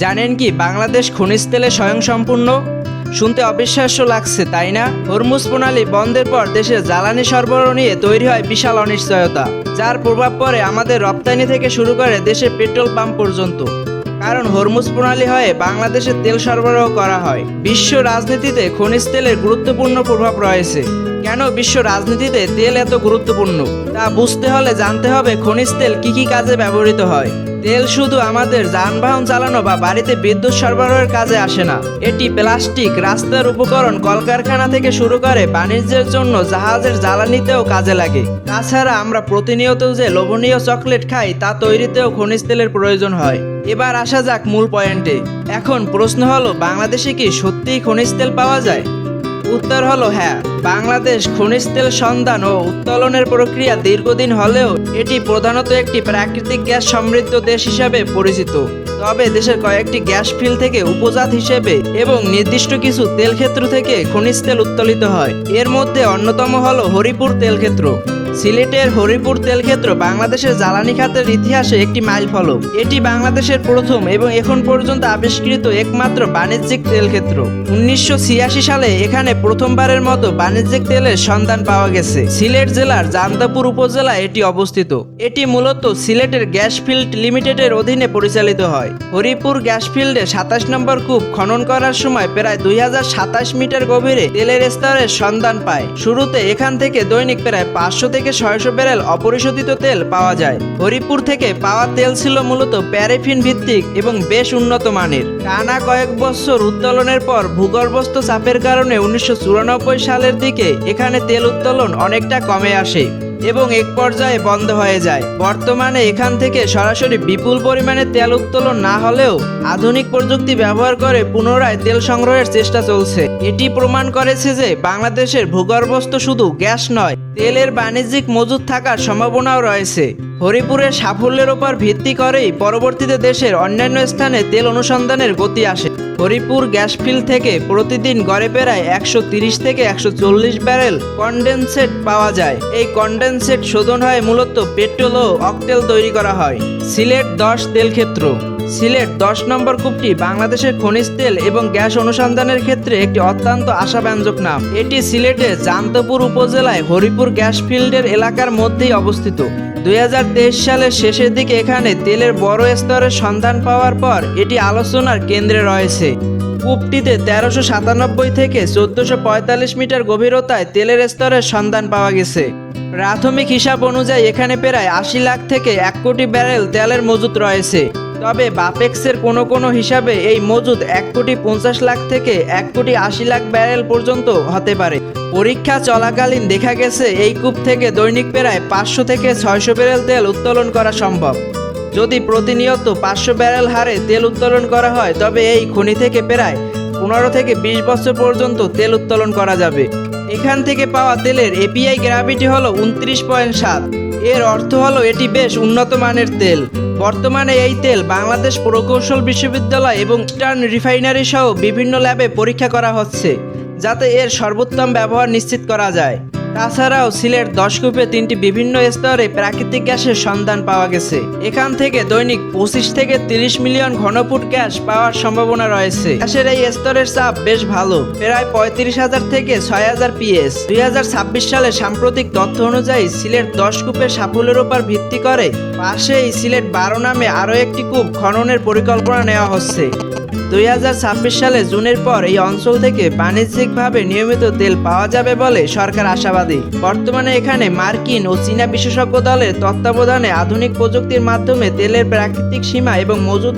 জানেন কি বাংলাদেশ খনিজ তেলে স্বয়ংসম্পূর্ণ? শুনতে অবিশ্বাস্য লাগছে, তাই না? হরমুজ প্রণালী বন্ধের পর দেশে জ্বালানি সরবরাহ নিয়ে তৈরি হয় বিশাল অনিশ্চয়তা, যার প্রভাব পড়ে আমাদের রপ্তানি থেকে শুরু করে দেশের পেট্রোল পাম্প পর্যন্ত। কারণ হরমুজ প্রণালী হয়ে বাংলাদেশে তেল সরবরাহ করা হয়। বিশ্ব রাজনীতিতে খনিজ তেলের গুরুত্বপূর্ণ প্রভাব রয়েছে। কেন বিশ্ব রাজনীতিতে তেল এত গুরুত্বপূর্ণ তা বুঝতে হলে জানতে হবে খনিজ তেল কি কি কাজে ব্যবহৃত হয়। তেল শুধু আমাদের যানবাহন চালানো বা বাড়িতে বিদ্যুৎ সরবরাহের কাজে আসে না। এটি প্লাস্টিক, রাস্তার উপকরণ, কলকারখানা থেকে শুরু করে বাণিজ্যের জন্য জাহাজের জ্বালানিতেও কাজে লাগে। তাছাড়া আমরা প্রতিনিয়ত যে লোভনীয় চকলেট খাই তা তৈরিতেও খনিজ তেলের প্রয়োজন হয়। এবার আসা যাক মূল পয়েন্টে। এখন প্রশ্ন হলো, বাংলাদেশে কি সত্যিই খনিজ তেল পাওয়া যায়? উত্তর হলো হ্যাঁ। বাংলাদেশ খনিজ তেল সন্ধান ও উত্তোলনের প্রক্রিয়া দীর্ঘদিন হলেও এটি প্রধানত একটি প্রাকৃতিক গ্যাস সমৃদ্ধ দেশ হিসাবে পরিচিত। তবে দেশের কয়েকটি গ্যাস ফিল্ড থেকে উপজাত হিসেবে এবং নির্দিষ্ট কিছু তেল ক্ষেত্র থেকে খনিজ তেল উত্তোলিত হয়। এর মধ্যে অন্যতম হলো হরিপুর তেল ক্ষেত্র। সিলেটের হরিপুর তেল ক্ষেত্র বাংলাদেশের জ্বালানি খাতের ইতিহাসে একটি মাইলফলক। এটি বাংলাদেশের প্রথম এবং এখন পর্যন্ত আবিষ্কৃত একমাত্র বাণিজ্যিক তেল ক্ষেত্র। 1986 সালে এখানে প্রথমবারের মতো বাণিজ্যিক তেলের সন্ধান পাওয়া গেছে। সিলেট জেলার জান্তাপুর উপজেলায় এটি অবস্থিত। এটি মূলত সিলেটের গ্যাস ফিল্ড লিমিটেডের অধীনে পরিচালিত হয়। হরিপুর গ্যাস ফিল্ডে 27 নম্বর কূপ খনন করার সময় প্রায় 2027 মিটার গভীরে তেলের স্তরের সন্ধান পায়। শুরুতে এখান থেকে দৈনিক প্রায় 500 থেকে 600 ব্যারেল অপরিশোধিত তেল পাওয়া যায়। হরিপুর থেকে পাওয়া তেল ছিল মূলত প্যারাফিন ভিত্তিক এবং বেশ উন্নত মানের। টানা কয়েক বছর উত্তোলনের পর ভূগর্ভস্থ চাপের কারণে 1994 সালের দিকে এখানে তেল উত্তোলন অনেকটা কমে আসে এবং এক পর্যায়ে বন্ধ হয়ে যায়। বর্তমানে এখান থেকে সরাসরি বিপুল পরিমাণে তেল উত্তোলন না হলেও আধুনিক প্রযুক্তি ব্যবহার করে পুনরায় তেল সংগ্রহের চেষ্টা চলছে। এটি প্রমাণ করেছে যে বাংলাদেশের ভূগর্ভস্থ শুধু গ্যাস নয়, তেলের বাণিজ্যিক মজুদ থাকার সম্ভাবনাও রয়েছে। হরিপুরের সাফল্যের উপর ভিত্তি করেই পরবর্তীতে দেশের অন্যান্য স্থানে তেল অনুসন্ধানের গতি আসে। হরিপুর গ্যাস ফিল্ড থেকে প্রতিদিন গড়ে প্রায় 130 থেকে 140 ব্যারেল কনডেনসেট পাওয়া যায়। এই কনডেনসেট শোধন হয় মূলত পেট্রোল ও অকটেল তৈরি করা হয়। সিলেট 10 তেল ক্ষেত্র। সিলেট 10 নম্বর কূপটি বাংলাদেশের খনিজ তেল এবং গ্যাস অনুসন্ধানের ক্ষেত্রে একটি অত্যন্ত আশাব্যঞ্জক নাম। এটি সিলেটের জান্তপুর উপজেলায় হরিপুর গ্যাস ফিল্ডের এলাকার মধ্যেই অবস্থিত। 2023 সালের শেষের দিকে এখানে তেলের বড় স্তরের সন্ধান পাওয়ার পর এটি আলোচনার কেন্দ্রে রয়েছে। কূপটিতে 1397 থেকে 1445 মিটার গভীরতায় তেলের স্তরের সন্ধান পাওয়া গেছে। প্রাথমিক হিসাব অনুযায়ী এখানে প্রায় 80 লাখ থেকে 1 কোটি ব্যারেল তেলের মজুদ রয়েছে। তবে বাপেক্সের কোনো হিসাবে এই মজুদ 1 কোটি 50 লাখ থেকে 1 কোটি 80 লাখ ব্যারেল পর্যন্ত হতে পারে। পরীক্ষা চলাকালীন দেখা গেছে এই কূপ থেকে দৈনিক প্রায় 500 থেকে 600 ব্যারেল তেল উত্তোলন করা সম্ভব। যদি প্রতিনিয়ত 500 ব্যারেল হারে তেল উত্তোলন করা হয় তবে এই খনি থেকে প্রায় 15 থেকে 20 বছর পর্যন্ত তেল উত্তোলন করা যাবে। এখান থেকে পাওয়া তেলের এপিআই গ্র্যাভিটি হলো 29.7। এর অর্থ হলো এটি বেশ উন্নত মানের তেল। বর্তমানে এই তেল বাংলাদেশ প্রকৌশল বিশ্ববিদ্যালয় এবং ইস্টার্ন রিফাইনারি সহ বিভিন্ন ল্যাবে পরীক্ষা করা হচ্ছে, যাতে এর সর্বোত্তম ব্যবহার নিশ্চিত করা যায়। তাছাড়াও সিলেট 10 কূপে 3টি বিভিন্ন স্তরে প্রাকৃতিক গ্যাসের সন্ধান পাওয়া গেছে। এখান থেকে দৈনিক 25 থেকে 30 মিলিয়ন ঘনফুট গ্যাস পাওয়ার সম্ভাবনা রয়েছে। গ্যাসের এই স্তরের চাপ বেশ ভালো, প্রায় 35,000 থেকে 6,000 পিএস। 2026 সালে সাম্প্রতিক তথ্য অনুযায়ী সিলেট 10 কূপের সাফল্যের উপর ভিত্তি করে পাশেই সিলেট 12 নামে আরও একটি কূপ খননের পরিকল্পনা নেওয়া হচ্ছে। 2026 সালে জুনের পর এই অঞ্চল থেকে বাণিজ্যিকভাবে নিয়মিত তেল পাওয়া যাবে বলে সরকার আশাবাদী। বর্তমানে এখানে মার্কিন ও চীনা বিশেষজ্ঞ দলের তত্ত্বাবধানে আধুনিক প্রযুক্তির মাধ্যমে তেলের প্রাকৃতিক সীমা এবং মজুদ